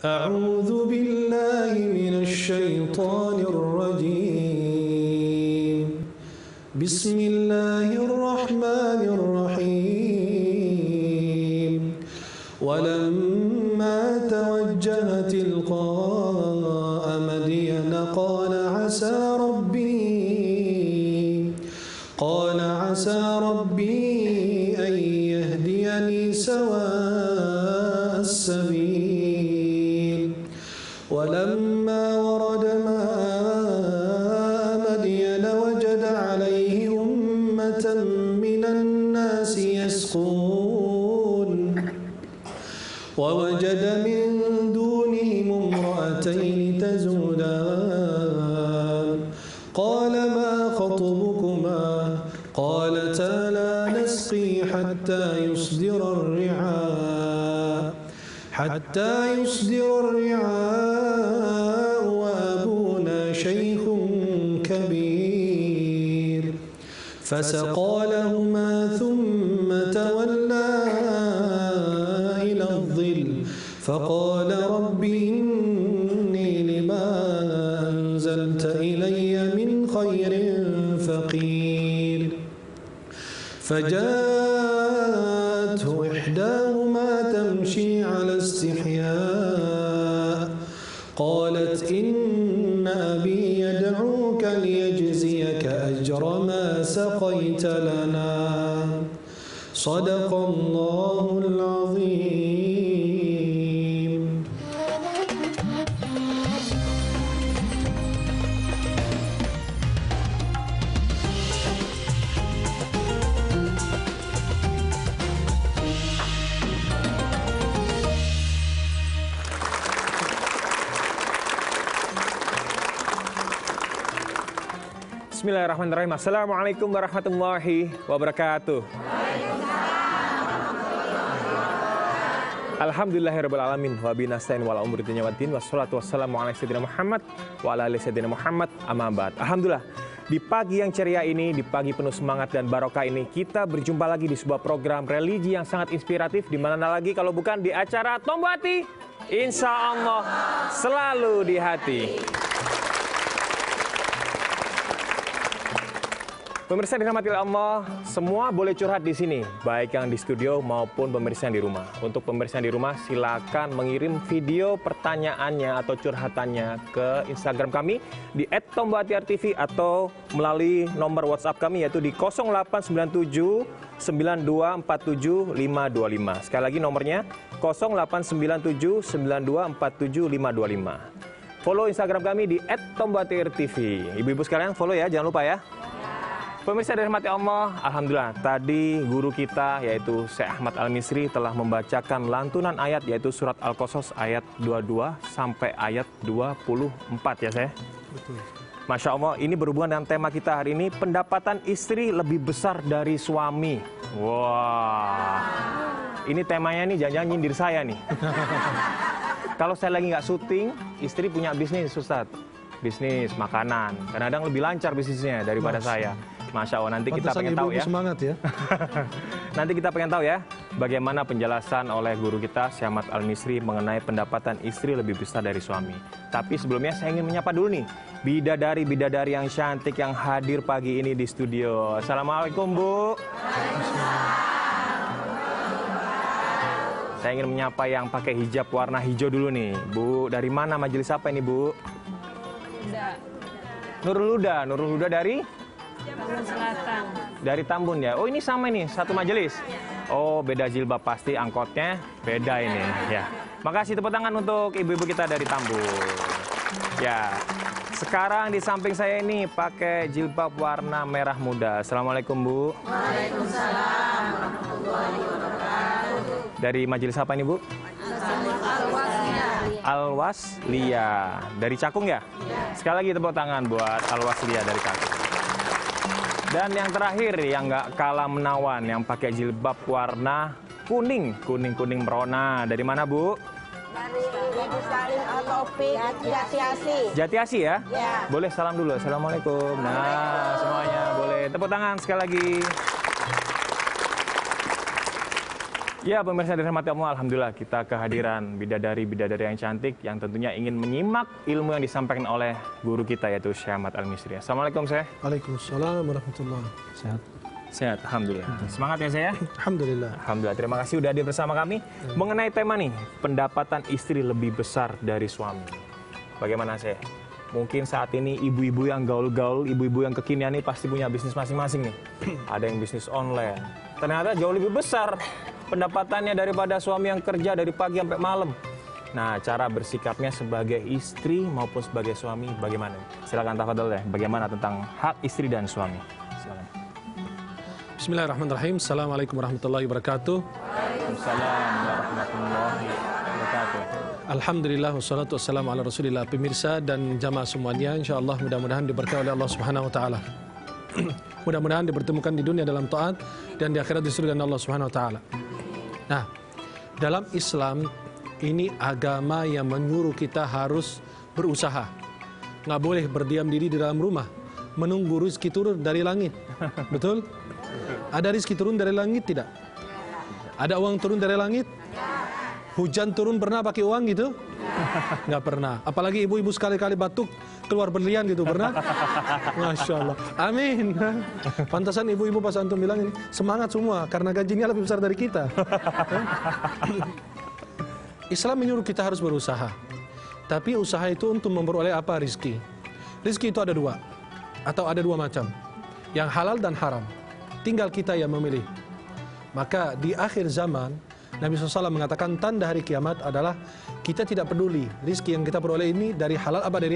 أعوذ بالله من الشيطان الرجيم بسم الله الرحمن الرحيم ولما توجه تلقاء مدين قال عسى ربي أن يهديني سواء السبيل ولما ورد ماء مدين وجد عليه أمة من الناس يسقون ووجد من دونهم امرأتين تزودان قال ما خطبكما قالتا لا نسقي حتى يصدر الرعاء وأبونا شيخ كبير فسقى لهما ثم تولى إلى الظل فقال رب إني لما أنزلت إلي من خير فقير فجاءته إحداهما تمشي على استحياء قالت إن أبي يدعوك ليجزيك أجر ما سقيت لنا صدق الله العظيم. Bismillahirrahmanirrahim. Assalamualaikum warahmatullahi wabarakatuh. Alhamdulillahirrabbilalamin. Wabihi nasta'in wala umuri dunya waddin. Wassalatu wassalamu ala sayyidina Muhammad wa ala ali sayyidina Muhammad amma ba'd. Alhamdulillah, di pagi yang ceria ini, di pagi penuh semangat dan barokah ini, kita berjumpa lagi di sebuah program religi yang sangat inspiratif. Di mana lagi kalau bukan di acara Tombo Hati, insya Allah selalu di hati. Pemirsa dirahmati Allah, semua boleh curhat di sini, baik yang di studio maupun pemirsa yang di rumah. Untuk pemirsa yang di rumah, silakan mengirim video pertanyaannya atau curhatannya ke Instagram kami di @tombohati_rtv atau melalui nomor WhatsApp kami yaitu di 0897 9247 525. Sekali lagi nomornya 0897 9247 525. Follow Instagram kami di @tombohati_rtv. Ibu-ibu sekalian follow ya, jangan lupa ya. Pemirsa dirahmati Allah, alhamdulillah tadi guru kita yaitu Syekh Ahmad Al-Misri telah membacakan lantunan ayat yaitu surat Al-Qasas ayat 22 sampai ayat 24 ya Syekh. Betul. Masya Allah, ini berhubungan dengan tema kita hari ini, pendapatan istri lebih besar dari suami. Wah, ini temanya nih jangan-jangan nyindir saya nih. Kalau saya lagi nggak syuting, istri punya bisnis Ustadz. Bisnis makanan, kadang-kadang lebih lancar bisnisnya daripada saya. Masya Allah, nanti kita pengen tahu ya. Semangat ya. Nanti kita pengen tahu ya, bagaimana penjelasan oleh guru kita Syekh Ahmad Al-Misri mengenai pendapatan istri lebih besar dari suami. Tapi sebelumnya saya ingin menyapa dulu nih, bidadari-bidadari yang cantik yang hadir pagi ini di studio. Assalamualaikum Bu. Saya ingin menyapa yang pakai hijab warna hijau dulu nih. Bu, dari mana, majelis apa ini Bu? Nurul Huda dari? Tambun Selatan. Dari Tambun ya. Oh ini sama nih, satu majelis. Oh beda jilbab pasti, angkotnya beda ini ya. Makasih, tepuk tangan untuk ibu-ibu kita dari Tambun. Ya. Sekarang di samping saya ini pakai jilbab warna merah muda. Assalamualaikum Bu. Waalaikumsalam warahmatullahi wabarakatuh. Dari majelis apa ini Bu? Al-Waslia. Dari Cakung ya? Sekali lagi tepuk tangan buat Al-Waslia dari Cakung. Dan yang terakhir yang nggak kalah menawan, yang pakai jilbab warna kuning merona. Dari mana Bu? Dari Ibu Salim Al-Taufik, Jatiasi. Jatiasi ya? Ya. Boleh salam dulu. Assalamualaikum. Nah semuanya boleh tepuk tangan sekali lagi. Ya, pemirsa dirahmati Allah, alhamdulillah kita kehadiran bidadari-bidadari yang cantik yang tentunya ingin menyimak ilmu yang disampaikan oleh guru kita yaitu Syekh Ahmad Al-Misri. Assalamualaikum, Syekh. Waalaikumsalam warahmatullahi. Sehat. Sehat, alhamdulillah. Semangat ya, saya. Alhamdulillah. Alhamdulillah. Terima kasih sudah hadir bersama kami mengenai tema nih, pendapatan istri lebih besar dari suami. Bagaimana, Syekh? Mungkin saat ini ibu-ibu yang gaul-gaul, ibu-ibu yang kekinian nih pasti punya bisnis masing-masing nih. Ada yang bisnis online. Ternyata jauh lebih besar pendapatannya daripada suami yang kerja dari pagi sampai malam. Nah, cara bersikapnya sebagai istri maupun sebagai suami bagaimana? Silakan tafadhol ya. Bagaimana tentang hak istri dan suami? Silakan. Bismillahirrahmanirrahim. Assalamualaikum warahmatullahi wabarakatuh. Waalaikumsalam warahmatullahi wabarakatuh. Alhamdulillah wassalatu wassalamu ala Rasulillah. Pemirsa dan jamaah semuanya, insyaallah mudah-mudahan diberkahi oleh Allah Subhanahu wa taala. Mudah-mudahan dipertemukan di dunia dalam taat dan di akhirat di surga Allah Subhanahu wa taala. Nah, dalam Islam ini agama yang menyuruh kita harus berusaha. Nggak boleh berdiam diri di dalam rumah menunggu rezeki turun dari langit. Betul? Ada rezeki turun dari langit tidak? Ada uang turun dari langit? Hujan turun pernah pakai uang gitu? Nggak pernah. Apalagi ibu-ibu sekali-kali batuk keluar berlian gitu, pernah? Masya Allah. Amin. Pantasan ibu-ibu pas antum bilang ini semangat semua karena gajinya lebih besar dari kita. Islam menyuruh kita harus berusaha. Tapi usaha itu untuk memperoleh apa? Rizki. Rizki itu ada dua. Atau ada dua macam. Yang halal dan haram. Tinggal kita yang memilih. Maka di akhir zaman Nabi SAW mengatakan tanda hari kiamat adalah kita tidak peduli rizki yang kita peroleh ini dari halal apa dari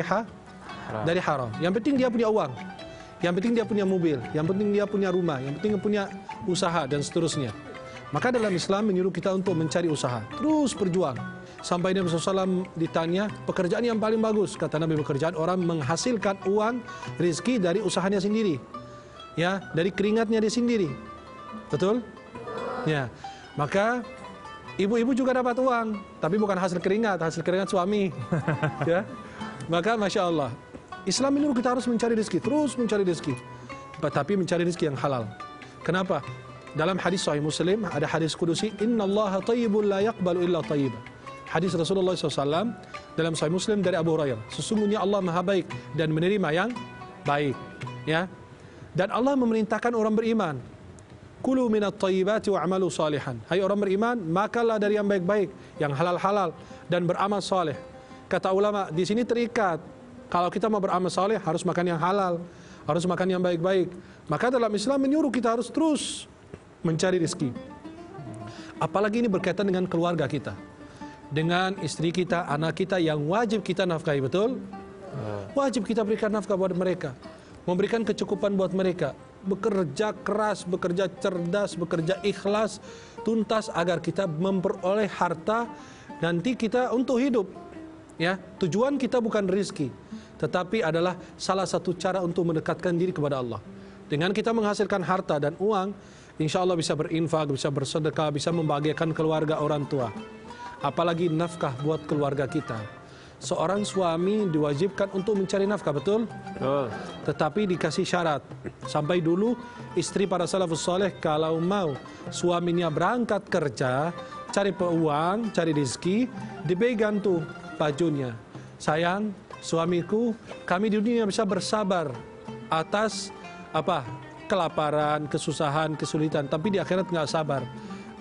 dari haram. Yang penting dia punya uang, yang penting dia punya mobil, yang penting dia punya rumah, yang penting dia punya usaha dan seterusnya. Maka dalam Islam menyuruh kita untuk mencari usaha, terus berjuang. Sampai Nabi SAW ditanya pekerjaan yang paling bagus, kata Nabi, pekerjaan orang menghasilkan uang rizki dari usahanya sendiri, ya, dari keringatnya dia sendiri. Betul? Ya, maka ibu-ibu juga dapat uang, tapi bukan hasil keringat suami. Ya, maka masya Allah, Islam menyuruh kita harus mencari rezeki, terus mencari rezeki, tapi mencari rezeki yang halal. Kenapa? Dalam hadis Sahih Muslim ada hadis kudusi, Inna Allah tayyibun la yaqbalu illa tayyiban. Hadis Rasulullah SAW dalam Sahih Muslim dari Abu Hurairah. Sesungguhnya Allah maha baik dan menerima yang baik. Ya, dan Allah memerintahkan orang beriman, Kulu minat tayyibati wa'amalu salihan. Hai orang beriman, makanlah dari yang baik-baik, yang halal-halal, dan beramal saleh. Kata ulama, di sini terikat. Kalau kita mau beramal saleh, harus makan yang halal, harus makan yang baik-baik. Maka dalam Islam menyuruh kita harus terus mencari rezeki. Apalagi ini berkaitan dengan keluarga kita, dengan istri kita, anak kita yang wajib kita nafkahi, betul? Wajib kita berikan nafkah buat mereka, memberikan kecukupan buat mereka. Bekerja keras, bekerja cerdas, bekerja ikhlas, tuntas agar kita memperoleh harta nanti kita untuk hidup. Ya, tujuan kita bukan rezeki, tetapi adalah salah satu cara untuk mendekatkan diri kepada Allah. Dengan kita menghasilkan harta dan uang, insya Allah bisa berinfak, bisa bersedekah, bisa membahagiakan keluarga orang tua. Apalagi nafkah buat keluarga kita. Seorang suami diwajibkan untuk mencari nafkah, betul? Betul. Tetapi dikasih syarat. Sampai dulu istri para salafus saleh kalau mau suaminya berangkat kerja, cari uang, cari rezeki, dipegang tuh bajunya. Sayang, suamiku, kami di dunia bisa bersabar atas apa? Kelaparan, kesusahan, kesulitan, tapi di akhirat nggak sabar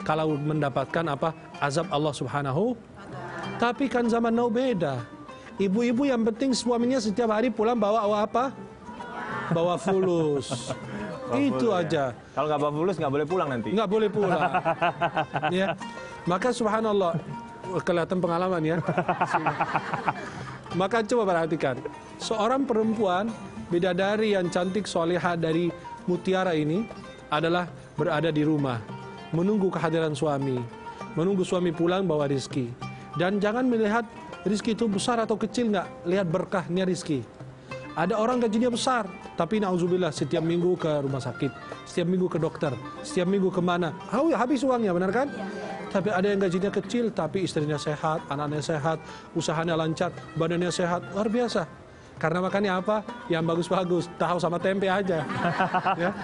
kalau mendapatkan apa? Azab Allah Subhanahu. Tapi kan zaman now beda. Ibu-ibu yang penting suaminya setiap hari pulang bawa apa? Bawa fulus. Itu aja. Kalau nggak bawa fulus nggak boleh pulang nanti. Nggak boleh pulang. Ya. Maka subhanallah, kelihatan pengalaman ya. Maka coba perhatikan. Seorang perempuan bidadari yang cantik solehah dari mutiara ini adalah berada di rumah, menunggu kehadiran suami, menunggu suami pulang bawa rezeki. Dan jangan melihat rizki itu besar atau kecil, nggak lihat berkahnya rizki. Ada orang gajinya besar, tapi na'udzubillah setiap minggu ke rumah sakit, setiap minggu ke dokter, setiap minggu kemana, habis uangnya, benar kan? Tapi ada yang gajinya kecil, tapi istrinya sehat, anaknya sehat, usahanya lancar, badannya sehat, luar biasa. Karena makannya apa? Yang bagus-bagus, tahu sama tempe aja. Ya.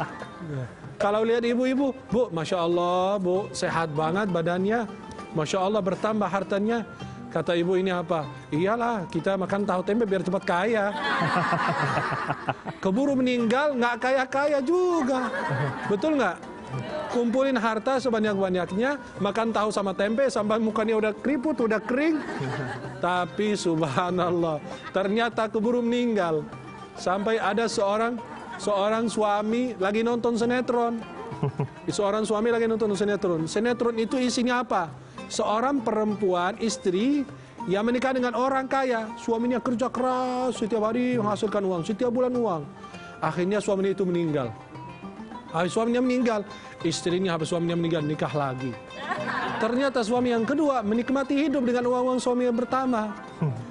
Kalau lihat ibu-ibu, Bu, Masya Allah, Bu, sehat banget badannya. Masya Allah, bertambah hartanya. Kata ibu, ini apa? Iyalah, kita makan tahu tempe biar cepat kaya. Keburu meninggal, nggak kaya-kaya juga. Betul nggak? Kumpulin harta sebanyak-banyaknya, makan tahu sama tempe sampai mukanya udah keriput, udah kering. Tapi subhanallah, ternyata keburu meninggal. Sampai ada seorang suami lagi nonton sinetron. Seorang suami lagi nonton sinetron. Sinetron itu isinya apa? Seorang perempuan, istri yang menikah dengan orang kaya. Suaminya kerja keras, setiap hari menghasilkan uang, setiap bulan uang. Akhirnya suaminya itu meninggal. Habis suaminya meninggal, istrinya habis suaminya meninggal nikah lagi. Ternyata suami yang kedua menikmati hidup dengan uang-uang suami yang pertama.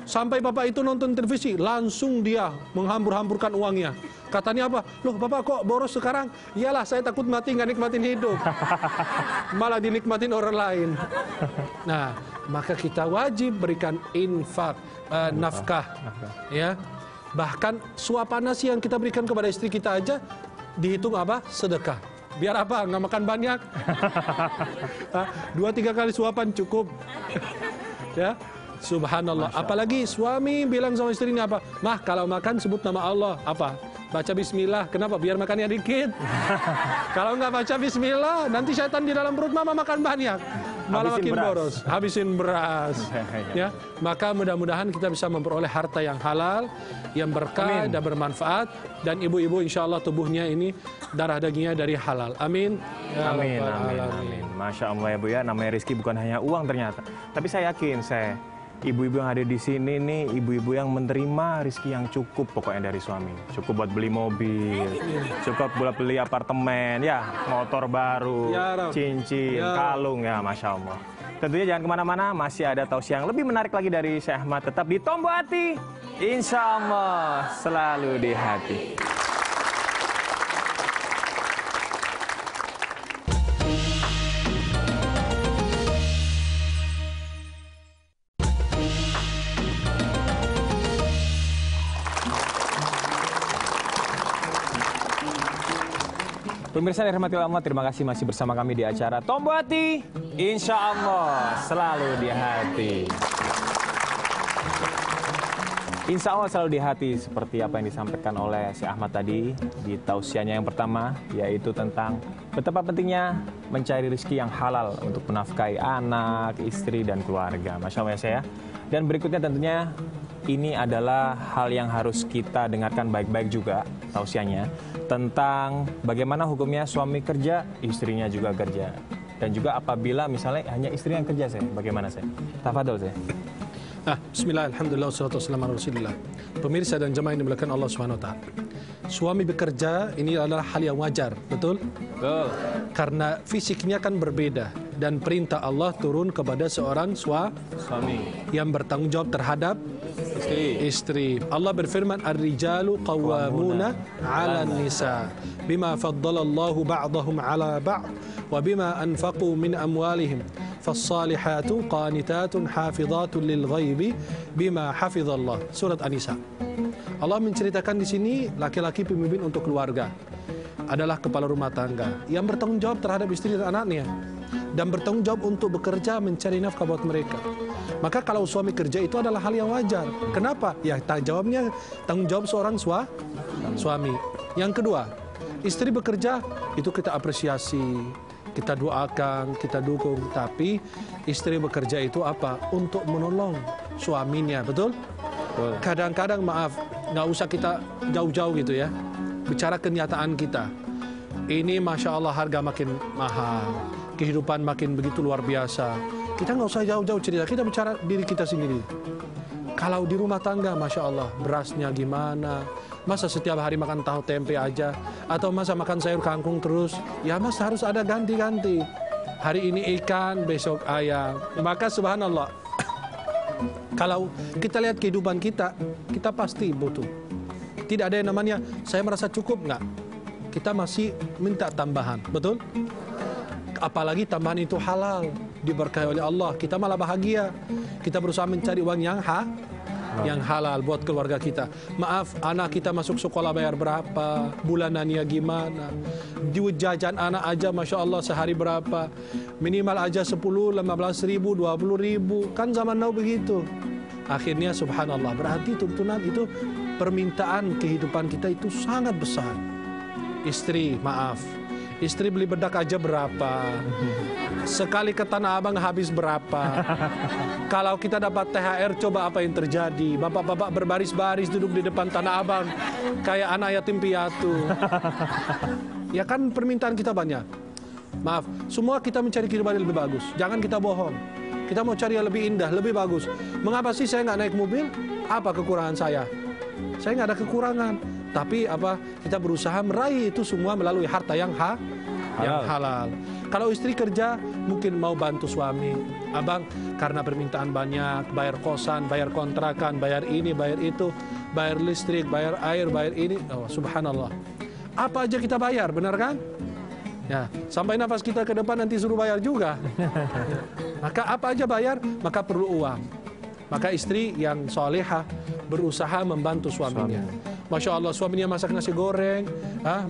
Sampai bapak itu nonton televisi, langsung dia menghambur-hamburkan uangnya. Katanya apa? Loh, bapak kok boros sekarang? Iyalah, saya takut mati nggak nikmatin hidup. Malah dinikmatin orang lain. Nah, maka kita wajib berikan infak, nafkah. Ya. Bahkan suapan nasi yang kita berikan kepada istri kita aja dihitung apa? Sedekah. Biar apa? Nggak makan banyak. 2-3 kali suapan cukup. Ya. Subhanallah. Apalagi suami bilang sama istrinya apa? Mah, kalau makan sebut nama Allah. Apa? Baca bismillah. Kenapa? Biar makannya dikit. Kalau nggak baca bismillah, nanti syaitan di dalam perut mama makan banyak. Malah makin boros. Habisin beras. Ya, maka mudah-mudahan kita bisa memperoleh harta yang halal, yang berkah dan bermanfaat. Dan ibu-ibu insya Allah tubuhnya ini darah dagingnya dari halal. Amin. Ya Amin, Rabbal amin, Alamin. amin. Masya Allah ya Bu ya, namanya rezeki bukan hanya uang ternyata. Tapi saya yakin, ibu-ibu yang ada di sini nih, ibu-ibu yang menerima rezeki yang cukup pokoknya dari suami. Cukup buat beli mobil, cukup buat beli apartemen, ya motor baru, Ya, cincin, Ya. kalung, ya Masya Allah. Tentunya jangan kemana-mana, masih ada tausiah yang lebih menarik lagi dari Syekh Ahmad. Tetap di Tombo Hati, insya Allah selalu di hati. Pemirsa yang dirahmati Allah, terima kasih masih bersama kami di acara Tombo Hati. Insya Allah selalu di hati. Insya Allah selalu di hati, seperti apa yang disampaikan oleh Syekh Ahmad tadi di tausiahnya yang pertama, yaitu tentang betapa pentingnya mencari rezeki yang halal untuk menafkahi anak, istri, dan keluarga. Masya Allah ya saya. Dan berikutnya tentunya ini adalah hal yang harus kita dengarkan baik-baik juga tausiahnya tentang bagaimana hukumnya suami kerja, istrinya juga kerja. Dan juga apabila misalnya hanya istri yang kerja, saya bagaimana saya? Tafadhol saya. Bismillah, alhamdulillah, wassalatu wassalamu ala rasulillah. Pemirsa dan jemaah yang dimuliakan Allah Subhanahu wa taala. Suami bekerja ini adalah hal yang wajar, betul? Betul. Karena fisiknya kan berbeda dan perintah Allah turun kepada seorang Suami yang bertanggung jawab terhadap istri. Allah berfirman, "Ar-rijalu qawwamuna 'alan nisa bima faddalallahu ba'dahum 'ala ba'd wa bima anfaqu min amwalihim." فالصالحات قانتات حافظات للغيب بما حفظ الله. Surat An-Nisa. Allah menceritakan di sini laki-laki pemimpin untuk keluarga adalah kepala rumah tangga yang bertanggung jawab terhadap istri dan anaknya dan bertanggung jawab untuk bekerja mencari nafkah buat mereka. Maka kalau suami kerja itu adalah hal yang wajar. Kenapa? Ya tanggung jawab seorang suami. Yang kedua, istri bekerja itu kita apresiasi, kita doakan, kita dukung. Tapi istri bekerja itu apa? Untuk menolong suaminya, betul? Kadang-kadang maaf, nggak usah kita jauh-jauh gitu ya. Bicara kenyataan kita. Ini Masya Allah harga makin mahal. Kehidupan makin begitu luar biasa. Kita nggak usah jauh-jauh cerita, kita bicara diri kita sendiri. Kalau di rumah tangga, Masya Allah, berasnya gimana? Masa setiap hari makan tahu tempe aja? Atau masa makan sayur kangkung terus? Ya mas harus ada ganti-ganti. Hari ini ikan, besok ayam. Maka subhanallah, kalau kita lihat kehidupan kita, kita pasti butuh. Tidak ada yang namanya, saya merasa cukup, enggak. Kita masih minta tambahan, betul? Apalagi tambahan itu halal, diberkahi oleh Allah. Kita malah bahagia. Kita berusaha mencari uang yang yang halal buat keluarga kita. Maaf, anak kita masuk sekolah bayar berapa, bulanannya gimana, jajan anak aja Masya Allah sehari berapa, minimal aja 10, 15 ribu, 20 ribu, kan zaman now begitu. Akhirnya subhanallah, berarti tuntunan itu, permintaan kehidupan kita itu sangat besar. Istri, maaf, istri beli bedak aja berapa, sekali ke Tanah Abang habis berapa. Kalau kita dapat THR, coba apa yang terjadi? Bapak-bapak berbaris-baris duduk di depan Tanah Abang kayak anak yatim piatu. Ya kan permintaan kita banyak. Maaf, semua kita mencari kehidupan yang lebih bagus. Jangan kita bohong. Kita mau cari yang lebih indah, lebih bagus. Mengapa sih saya nggak naik mobil? Apa kekurangan saya? Saya nggak ada kekurangan. Tapi apa? Kita berusaha meraih itu semua melalui harta yang halal. Kalau istri kerja, mungkin mau bantu suami. Abang, karena permintaan banyak, bayar kosan, bayar kontrakan, bayar ini, bayar itu, bayar listrik, bayar air, bayar ini. Oh, subhanallah. Apa aja kita bayar, benar kan? Ya, sampai nafas kita ke depan nanti suruh bayar juga. Maka apa aja bayar, maka perlu uang. Maka istri yang solehah berusaha membantu suaminya. Masya Allah, suaminya masak nasi goreng,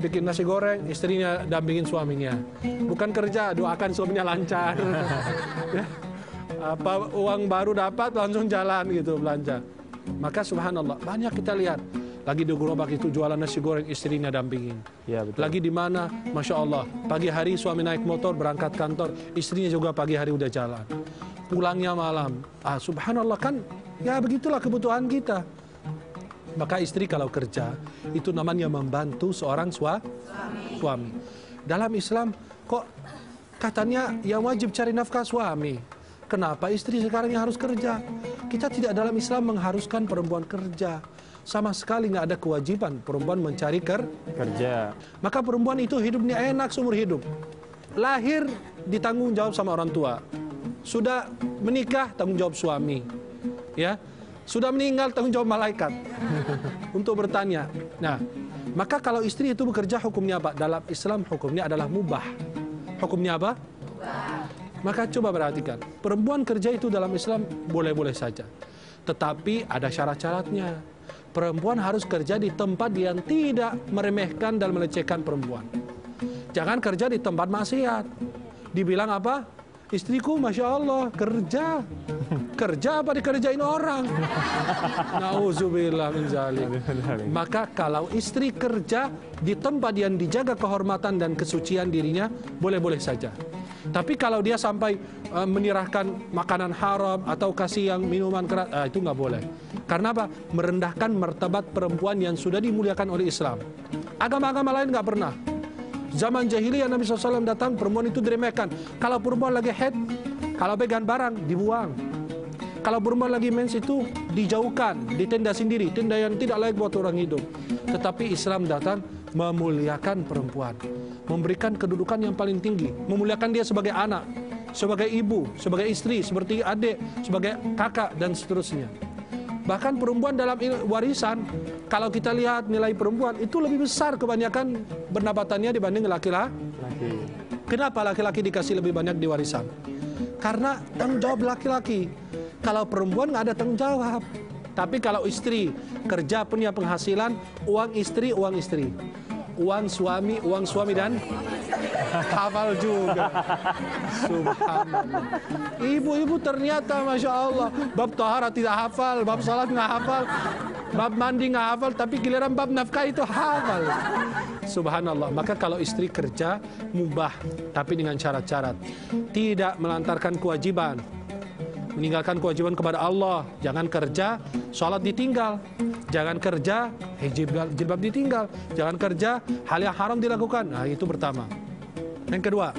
bikin nasi goreng, istrinya dampingin suaminya. Bukan kerja, doakan suaminya lancar. Apa uang baru dapat langsung jalan gitu belanja. Maka subhanallah, banyak kita lihat. Lagi di gerobak itu jualan nasi goreng, istrinya dampingin. Ya, betul. Lagi di mana, Masya Allah, pagi hari suami naik motor berangkat kantor, istrinya juga pagi hari udah jalan. Pulangnya malam. Subhanallah, kan ya begitulah kebutuhan kita. Maka istri kalau kerja, itu namanya membantu seorang suami. Dalam Islam, kok katanya yang wajib cari nafkah suami. Kenapa istri sekarang yang harus kerja? Kita tidak dalam Islam mengharuskan perempuan kerja. Sama sekali nggak ada kewajiban perempuan mencari kerja. Maka perempuan itu hidupnya enak seumur hidup. Lahir ditanggung jawab sama orang tua. Sudah menikah tanggung jawab suami. Ya. Sudah meninggal tanggung jawab malaikat untuk bertanya. Nah, maka kalau istri itu bekerja hukumnya apa? Dalam Islam hukumnya adalah mubah. Hukumnya apa? Mubah. Maka coba perhatikan, perempuan kerja itu dalam Islam boleh-boleh saja. Tetapi ada syarat-syaratnya. Perempuan harus kerja di tempat yang tidak meremehkan dan melecehkan perempuan. Jangan kerja di tempat maksiat. Dibilang apa? Istriku Masya Allah kerja. Kerja apa dikerjain orang? Nauzubillah min zalik. Maka kalau istri kerja di tempat yang dijaga kehormatan dan kesucian dirinya, boleh-boleh saja. Tapi kalau dia sampai menyerahkan makanan haram atau kasih yang minuman keras, itu nggak boleh. Karena apa? Merendahkan martabat perempuan yang sudah dimuliakan oleh Islam. Agama-agama lain nggak pernah. Zaman jahiliyah Nabi SAW datang, perempuan itu diremehkan. Kalau perempuan lagi haid, kalau pegang barang, dibuang. Kalau perempuan lagi mens itu dijauhkan, di tenda sendiri, tenda yang tidak layak buat orang hidup. Tetapi Islam datang memuliakan perempuan, memberikan kedudukan yang paling tinggi, memuliakan dia sebagai anak, sebagai ibu, sebagai istri, seperti adik, sebagai kakak, dan seterusnya. Bahkan perempuan dalam warisan, kalau kita lihat nilai perempuan itu lebih besar kebanyakan pendapatannya dibanding laki-laki. Kenapa laki-laki dikasih lebih banyak di warisan? Karena tanggung jawab laki-laki. Kalau perempuan nggak ada tanggung jawab. Tapi kalau istri kerja punya penghasilan, uang istri, uang istri. Uang suami dan hafal juga. Subhanallah. Ibu-ibu ternyata Masya Allah, bab tahara tidak hafal, bab salat nggak hafal, bab mandi nggak hafal, tapi giliran bab nafkah itu hafal. Subhanallah. Maka kalau istri kerja mubah, tapi dengan syarat-syarat. Tidak melantarkan kewajiban, meninggalkan kewajiban kepada Allah. Jangan kerja, sholat ditinggal. Jangan kerja, jilbab ditinggal. Jangan kerja, hal yang haram dilakukan. Nah, itu pertama. Yang kedua,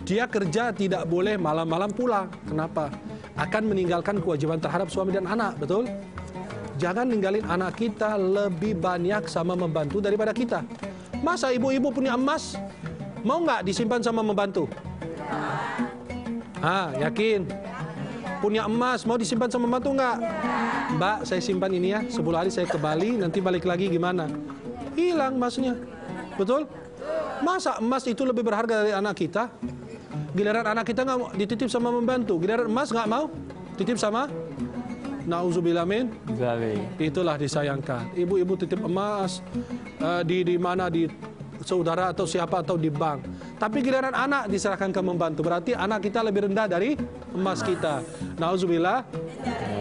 dia kerja tidak boleh malam-malam pulang. Kenapa? Akan meninggalkan kewajiban terhadap suami dan anak, betul? Jangan ninggalin anak kita lebih banyak sama membantu daripada kita. Masa ibu-ibu punya emas, mau nggak disimpan sama membantu? Yakin? Punya emas, mau disimpan sama membantu nggak? Mbak, saya simpan ini ya, 10 hari saya ke Bali, nanti balik lagi gimana? Hilang emasnya. Betul? Masa emas itu lebih berharga dari anak kita? Giliran anak kita nggak mau dititip sama membantu, giliran emas nggak mau titip sama. Nauzubillah min Zalik. itulah disayangkan. Ibu-ibu titip emas di mana, di saudara atau siapa, atau di bank. Tapi giliran anak diserahkan ke membantu, berarti anak kita lebih rendah dari emas kita. Nauzubillah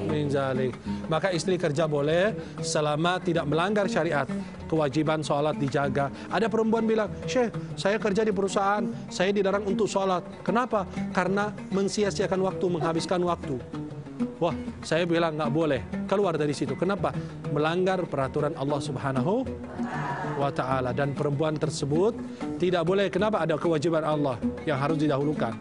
min zalik. Maka istri kerja boleh selama tidak melanggar syariat. Kewajiban sholat dijaga. Ada perempuan bilang, Syekh, saya kerja di perusahaan, saya dilarang untuk sholat. Kenapa? Karena mensia-siakan waktu, menghabiskan waktu. Wah, saya bilang nggak boleh, keluar dari situ. Kenapa? Melanggar peraturan Allah Subhanahu wa Ta'ala. Dan perempuan tersebut tidak boleh. Kenapa? Ada kewajiban Allah yang harus didahulukan.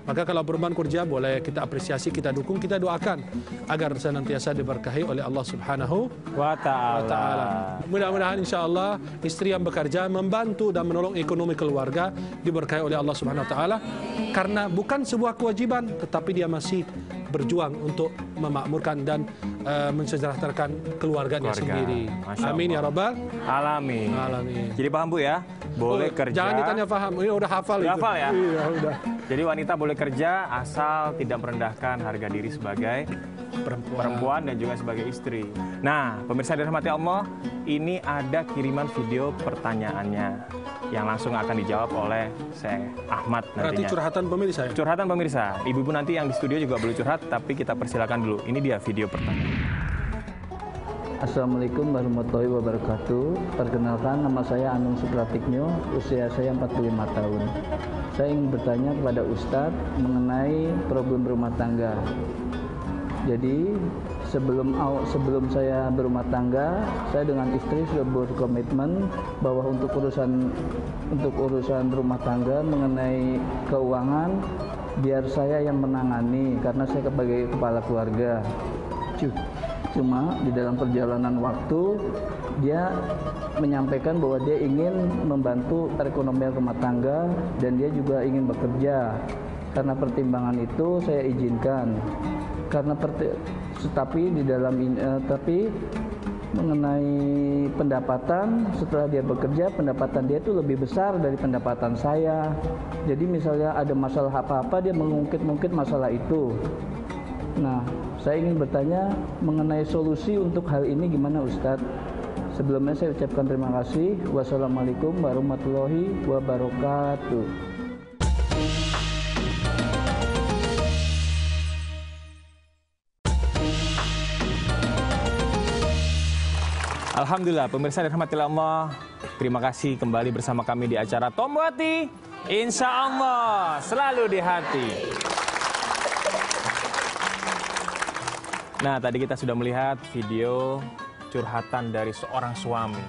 Maka kalau perempuan kerja boleh, kita apresiasi, kita dukung, kita doakan agar senantiasa diberkahi oleh Allah Subhanahu Wa ta'ala. Mudah-mudahan insya Allah istri yang bekerja membantu dan menolong ekonomi keluarga diberkahi oleh Allah Subhanahu Wa Ta'ala. Karena bukan sebuah kewajiban, tetapi dia masih berjuang untuk memakmurkan dan mensejahterakan keluarganya sendiri. Amin ya Rabbal Alamin. Alamin. Jadi paham Bu ya? Boleh kerja. Jangan ditanya paham, ini udah hafal Udah itu. hafal ya? Iya, udah. Jadi wanita boleh kerja asal tidak merendahkan harga diri sebagai perempuan dan juga sebagai istri. Nah, pemirsa dirahmati Allah, ini ada kiriman video pertanyaannya yang langsung akan dijawab oleh Syekh Ahmad Berarti nantinya. curhatan pemirsa ya? Curhatan pemirsa. Ibu-ibu nanti yang di studio juga boleh curhat, tapi kita persilakan dulu. Ini dia video pertanyaan. Assalamualaikum warahmatullahi wabarakatuh. Perkenalkan, nama saya Anung Supratiknyo, usia saya 45 tahun. Saya ingin bertanya kepada Ustadz mengenai problem rumah tangga. Jadi sebelum saya berumah tangga, saya dengan istri sudah berkomitmen bahwa untuk urusan rumah tangga mengenai keuangan biar saya yang menangani karena saya sebagai kepala keluarga. Cuma di dalam perjalanan waktu dia menyampaikan bahwa dia ingin membantu perekonomian rumah tangga dan dia juga ingin bekerja. Karena pertimbangan itu saya izinkan. Tapi mengenai pendapatan, setelah dia bekerja, pendapatan dia itu lebih besar dari pendapatan saya. Jadi misalnya ada masalah apa-apa, dia mengungkit-ungkit masalah itu. Nah, saya ingin bertanya mengenai solusi untuk hal ini gimana Ustadz? Sebelumnya saya ucapkan terima kasih. Wassalamualaikum warahmatullahi wabarakatuh. Alhamdulillah, pemirsa dirahmati Allah, terima kasih kembali bersama kami di acara Tombu Hati. Insya Allah selalu di hati. Nah, tadi kita sudah melihat video curhatan dari seorang suami.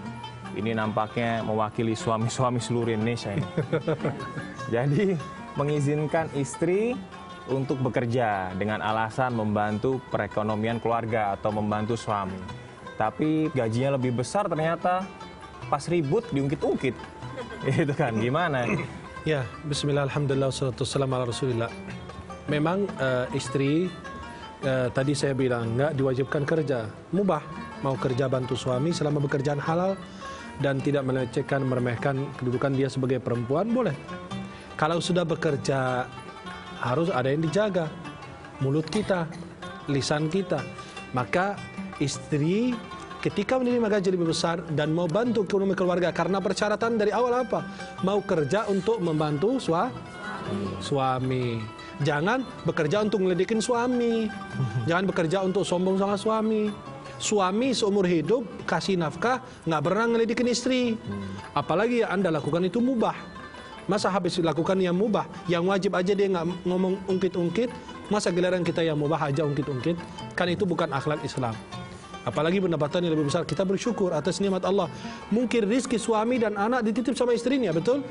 Ini nampaknya mewakili suami-suami seluruh Indonesia ini. Jadi, mengizinkan istri untuk bekerja dengan alasan membantu perekonomian keluarga atau membantu suami. Tapi gajinya lebih besar ternyata pas ribut diungkit-ungkit. Itu kan gimana? Ya, bismillah, alhamdulillah, wassalatu wassalamu ala rasulillah. Memang istri tadi saya bilang nggak diwajibkan kerja, mubah mau kerja bantu suami selama pekerjaan halal dan tidak melecehkan, meremehkan kedudukan dia sebagai perempuan, boleh. Kalau sudah bekerja harus ada yang dijaga, mulut kita, lisan kita. Maka istri ketika menerima gaji lebih besar dan mau bantu ekonomi keluarga, karena persyaratan dari awal apa? Mau kerja untuk membantu suami. Jangan bekerja untuk ngeledekin suami. Jangan bekerja untuk sombong sama suami. Suami seumur hidup kasih nafkah, nggak pernah ngeledekin istri. Apalagi yang Anda lakukan itu mubah. Masa habis dilakukan yang mubah, yang wajib aja dia nggak ngomong ungkit-ungkit. Masa giliran kita yang mubah aja ungkit-ungkit? Kan itu bukan akhlak Islam. Apalagi pendapatan yang lebih besar, kita bersyukur atas nikmat Allah. Mungkin rizki suami dan anak dititip sama istrinya, betul?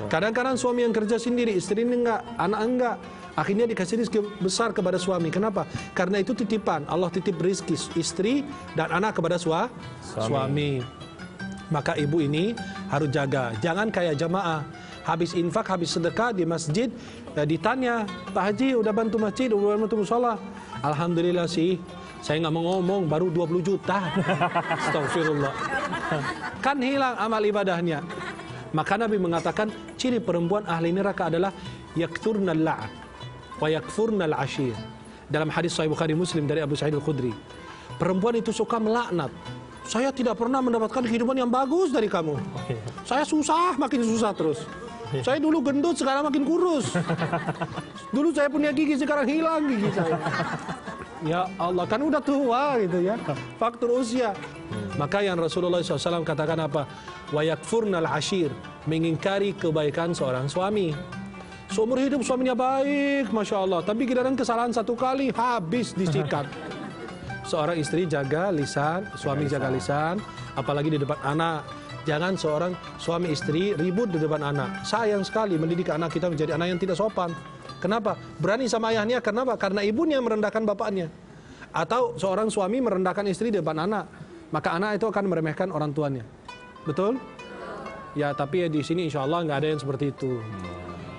Kadang-kadang suami yang kerja sendiri, istri ini enggak, anak enggak. Akhirnya dikasih rizki besar kepada suami. Kenapa? Karena itu titipan. Allah titip rizki istri dan anak kepada suami. Maka ibu ini harus jaga. Jangan kayak jamaah. Habis infak, habis sedekah di masjid, ditanya, Pak Haji udah bantu masjid, udah bantu musola? Alhamdulillah sih. Saya nggak mau ngomong, baru 20 juta. Astagfirullah. Kan hilang amal ibadahnya. Maka Nabi mengatakan ciri perempuan ahli neraka adalah yakthurnal la'an wa yakfurnal ashir. dalam hadis Sahih Bukhari Muslim dari Abu Sa'id Al-Khudri. Perempuan itu suka melaknat. Saya tidak pernah mendapatkan kehidupan yang bagus dari kamu. Saya susah, makin susah terus. Saya dulu gendut, sekarang makin kurus. Dulu saya punya gigi, sekarang hilang gigi saya. Ya Allah, kan udah tua gitu ya. Faktor usia. Maka yang Rasulullah SAW katakan apa? Wa yakfurnal ashir, mengingkari kebaikan seorang suami. Seumur hidup suaminya baik, Masya Allah. Tapi kadang kesalahan satu kali, habis disikat. Seorang istri jaga lisan, suami jaga lisan, apalagi di depan anak. Jangan seorang suami istri ribut di depan anak. Sayang sekali mendidik anak kita menjadi anak yang tidak sopan. Kenapa? Berani sama ayahnya, kenapa? Karena ibunya merendahkan bapaknya. Atau seorang suami merendahkan istri di depan anak, maka anak itu akan meremehkan orang tuanya. Betul? Ya, tapi di sini insya Allah nggak ada yang seperti itu.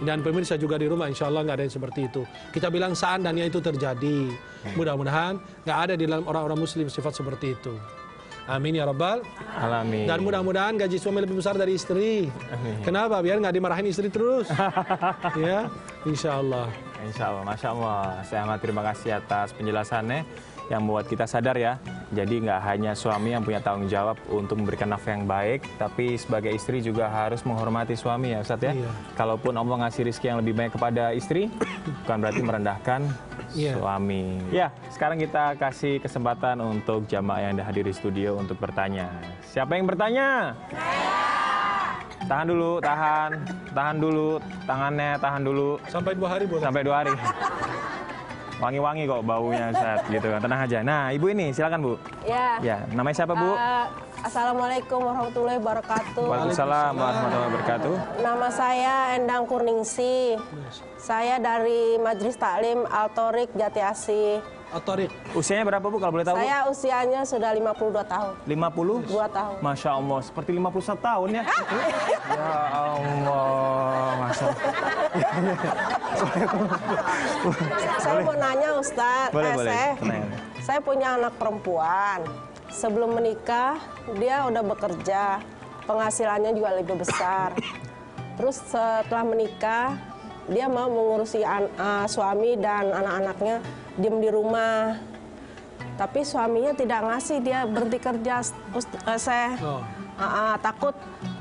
Dan pemirsa juga di rumah insya Allah nggak ada yang seperti itu. Kita bilang seandainya itu terjadi. Mudah-mudahan nggak ada di dalam orang-orang muslim sifat seperti itu. Amin ya Rabbal Alamin. Dan mudah-mudahan gaji suami lebih besar dari istri. Amin. Kenapa? Biar nggak dimarahin istri terus. Ya, insya Allah. Insya Allah, Masya Allah. Saya amat terima kasih atas penjelasannya yang membuat kita sadar ya. Jadi nggak hanya suami yang punya tanggung jawab untuk memberikan nafkah yang baik, tapi sebagai istri juga harus menghormati suami ya Ustadz ya. Iya. Kalaupun Allah ngasih rezeki yang lebih banyak kepada istri, bukan berarti merendahkan suami. Ya, sekarang kita kasih kesempatan untuk jamaah yang ada hadir di studio untuk bertanya. Siapa yang bertanya? Tahan dulu, tahan dulu, tangannya tahan dulu. Sampai 2 hari boleh. Sampai 2 hari. Wangi-wangi kok baunya Ustaz, gitu kan. Tenang aja. Nah, Ibu ini silakan Bu. Ya. Ya, namanya siapa Bu? Assalamualaikum warahmatullahi wabarakatuh. Waalaikumsalam warahmatullahi wabarakatuh. Nama saya Endang Kurningsi. Saya dari Majelis Taklim Al-Torik Jati Asih. At-Tariq. Usianya berapa Bu kalau boleh tahu? Bu? Saya usianya sudah 52 tahun. 50? 2 tahun. Masya Allah, seperti 51 tahun ya. Ya Allah, Masya Allah. Saya mau nanya Ustadz, Boleh, boleh. saya punya anak perempuan. Sebelum menikah, dia udah bekerja, penghasilannya juga lebih besar. Terus setelah menikah, dia mau mengurusi suami dan anak-anaknya diem di rumah. Tapi suaminya tidak ngasih, dia berhenti kerja. Saya takut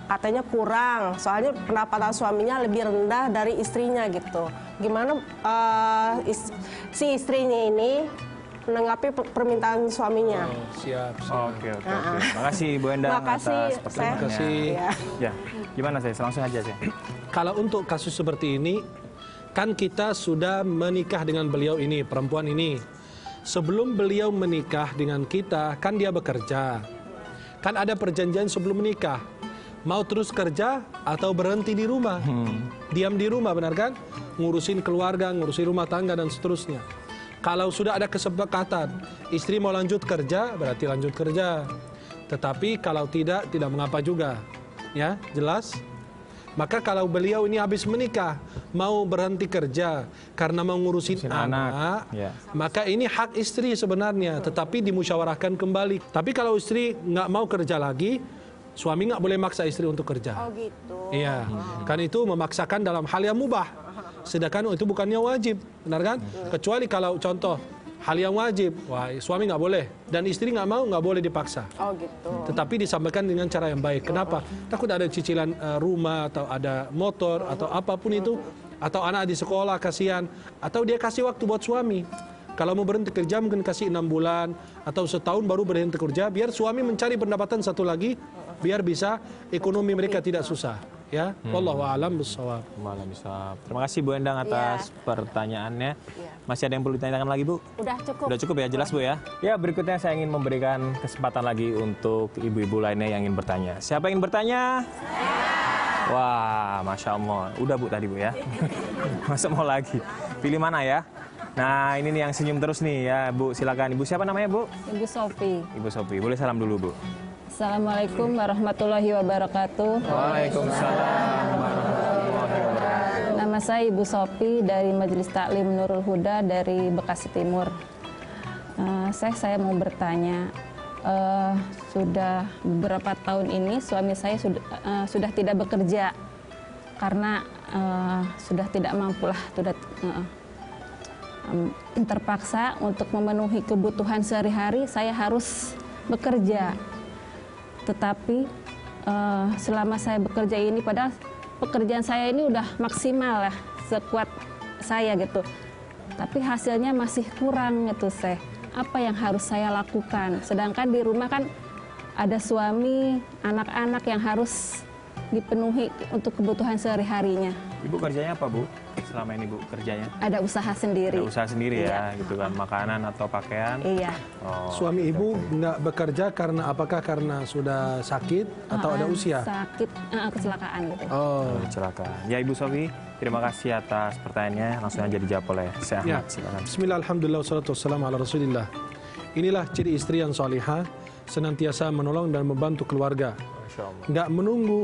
katanya kurang, soalnya pendapatan suaminya lebih rendah dari istrinya gitu. Gimana si istrinya ini menanggapi permintaan suaminya? Siap. Oke. Makasih Bu Endang atas pertanyaannya. Makasih. Ya, gimana saya? Langsung aja saya. Kalau untuk kasus seperti ini, kan kita sudah menikah dengan beliau ini, perempuan ini. Sebelum beliau menikah dengan kita, kan dia bekerja. Kan ada perjanjian sebelum menikah. Mau terus kerja atau berhenti di rumah. Diam di rumah, benar kan? Ngurusin keluarga, ngurusin rumah tangga, dan seterusnya. Kalau sudah ada kesepakatan, istri mau lanjut kerja, berarti lanjut kerja. Tetapi kalau tidak mengapa juga. Ya, jelas? Maka kalau beliau ini habis menikah, mau berhenti kerja karena mau ngurusin anak, maka ini hak istri sebenarnya, tetapi dimusyawarahkan kembali. Tapi kalau istri nggak mau kerja lagi, suami nggak boleh maksa istri untuk kerja. Oh gitu. Iya, kan itu memaksakan dalam hal yang mubah. Sedangkan itu bukannya wajib, benar kan? Kecuali kalau contoh hal yang wajib, wah suami nggak boleh dan istri nggak mau, nggak boleh dipaksa. Oh gitu. Tetapi disampaikan dengan cara yang baik. Kenapa? Takut ada cicilan rumah atau ada motor atau apapun itu, atau anak di sekolah kasihan, atau dia kasih waktu buat suami. Kalau mau berhenti kerja mungkin kasih 6 bulan atau setahun baru berhenti kerja, biar suami mencari pendapatan satu lagi, biar bisa ekonomi mereka tidak susah. Ya, wallahu a'lam bishawab. Terima kasih Bu Endang atas pertanyaannya. Masih ada yang perlu ditanyakan lagi Bu? Udah cukup. Udah cukup ya, jelas Bu ya. Ya, berikutnya saya ingin memberikan kesempatan lagi untuk ibu-ibu lainnya yang ingin bertanya. Siapa yang ingin bertanya? Wah, Masya Allah. Udah Bu tadi Bu ya. Masa mau lagi? Pilih mana ya? Nah, ini nih yang senyum terus nih ya Bu. Silakan. Ibu siapa namanya Bu? Ibu Sofi. Ibu Sofi. Boleh salam dulu Bu. Assalamualaikum warahmatullahi wabarakatuh. Waalaikumsalam warahmatullahi wabarakatuh. Nama saya Ibu Sofi dari Majelis Taklim Nurul Huda dari Bekasi Timur. Saya mau bertanya, sudah beberapa tahun ini suami saya sudah tidak bekerja karena sudah tidak mampu lah. terpaksa untuk memenuhi kebutuhan sehari-hari saya harus bekerja. Tetapi selama saya bekerja ini, padahal pekerjaan saya ini udah maksimal ya, sekuat saya gitu. Tapi hasilnya masih kurang gitu saya. Apa yang harus saya lakukan? Sedangkan di rumah kan ada suami, anak-anak yang harus dipenuhi untuk kebutuhan sehari-harinya. Ibu kerjanya apa, Bu? Selama ini Bu kerjanya? Ada usaha sendiri. Ada usaha sendiri Iya. ya, gitu kan, makanan atau pakaian? Iya. Oh, Suami ibu nggak bekerja karena apakah karena sudah sakit atau ada usia? Sakit, kecelakaan gitu. Oh, kecelakaan. Ya Ibu Sofi, terima kasih atas pertanyaannya. Langsung aja dijawab oleh Syekh ya. Ahmad. Silakan. Bismillah, alhamdulillah, wassalatu wassalamu ala rasulillah. Inilah ciri istri yang salihah, senantiasa menolong dan membantu keluarga. Masya Allah. Nggak menunggu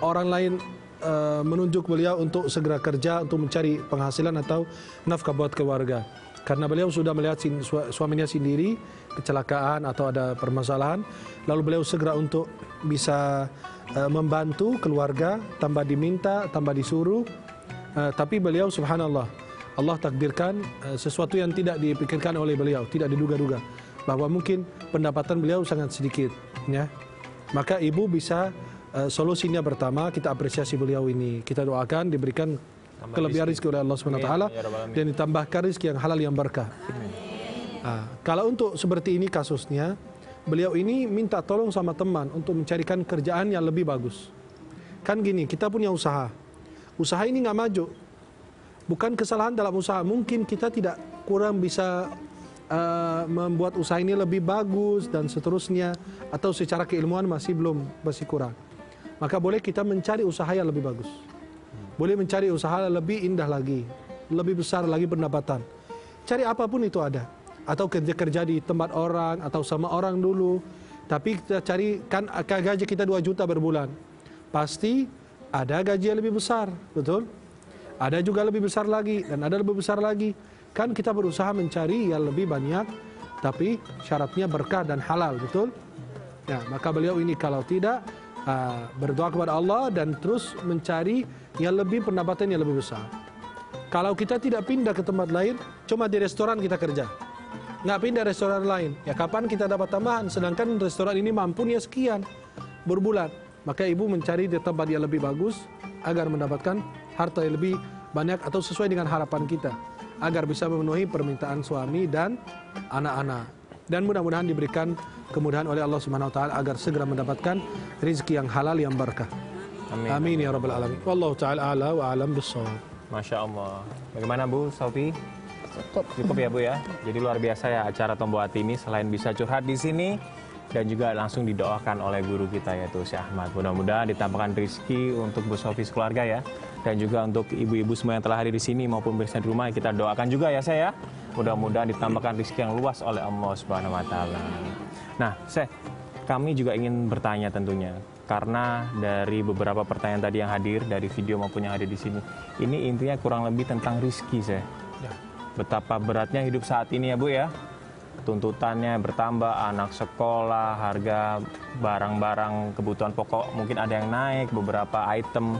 orang lain menunjuk beliau untuk segera kerja untuk mencari penghasilan atau nafkah buat keluarga. Karena beliau sudah melihat suaminya sendiri kecelakaan atau ada permasalahan, lalu beliau segera untuk bisa membantu keluarga, tambah diminta, tambah disuruh. Tapi beliau subhanallah, Allah takdirkan sesuatu yang tidak dipikirkan oleh beliau, tidak diduga-duga, bahwa mungkin pendapatan beliau sangat sedikit, ya. Maka ibu bisa solusinya pertama, kita apresiasi beliau ini, kita doakan diberikan kelebihan rezeki oleh Allah Subhanahu wa taala dan ditambahkan rezeki yang halal yang berkah. Kalau untuk seperti ini kasusnya, beliau ini minta tolong sama teman untuk mencarikan kerjaan yang lebih bagus. Kan gini, kita punya usaha. Usaha ini nggak maju. Bukan kesalahan dalam usaha, mungkin kita tidak kurang bisa membuat usaha ini lebih bagus dan seterusnya, atau secara keilmuan masih kurang. Maka boleh kita mencari usaha yang lebih bagus. Boleh mencari usaha yang lebih indah lagi, lebih besar lagi pendapatan. Cari apapun itu ada. Atau kerja di tempat orang, atau sama orang dulu. Tapi kita cari, kan gaji kita 2 juta per bulan. Pasti ada gaji yang lebih besar, betul? Ada juga lebih besar lagi, dan ada lebih besar lagi. Kan kita berusaha mencari yang lebih banyak, tapi syaratnya berkah dan halal, betul? Ya, maka beliau ini kalau tidak, berdoa kepada Allah dan terus mencari yang lebih pendapatan yang lebih besar. Kalau kita tidak pindah ke tempat lain, cuma di restoran kita kerja, nggak pindah restoran lain, ya kapan kita dapat tambahan? Sedangkan restoran ini mampunya sekian berbulan. Maka ibu mencari di tempat yang lebih bagus agar mendapatkan harta yang lebih banyak atau sesuai dengan harapan kita, agar bisa memenuhi permintaan suami dan anak-anak. Dan mudah-mudahan diberikan kemudahan oleh Allah Subhanahu wa taala agar segera mendapatkan rezeki yang halal yang berkah. Amin. Amin ya rabbal alamin. Wallahu taala a'la wa a'lam bissawab. Masya Allah. Bagaimana Bu Sofi? Cukup. Ya Bu ya. Jadi luar biasa ya acara Tombo Hati ini, selain bisa curhat di sini dan juga langsung didoakan oleh guru kita yaitu Syekh Ahmad. Mudah-mudahan ditambahkan rezeki untuk Bu Sofi sekeluarga ya. Dan juga untuk ibu-ibu semua yang telah hadir di sini maupun pemirsa di rumah, kita doakan juga ya saya. Mudah-mudahan ditambahkan rezeki yang luas oleh Allah Subhanahu wa taala. Nah, Syekh, kami juga ingin bertanya tentunya, karena dari beberapa pertanyaan tadi yang hadir dari video maupun yang hadir di sini, ini intinya kurang lebih tentang rezeki, Syekh. Ya. Betapa beratnya hidup saat ini ya Bu ya. Tuntutannya bertambah, anak sekolah, harga barang-barang kebutuhan pokok mungkin ada yang naik, beberapa item.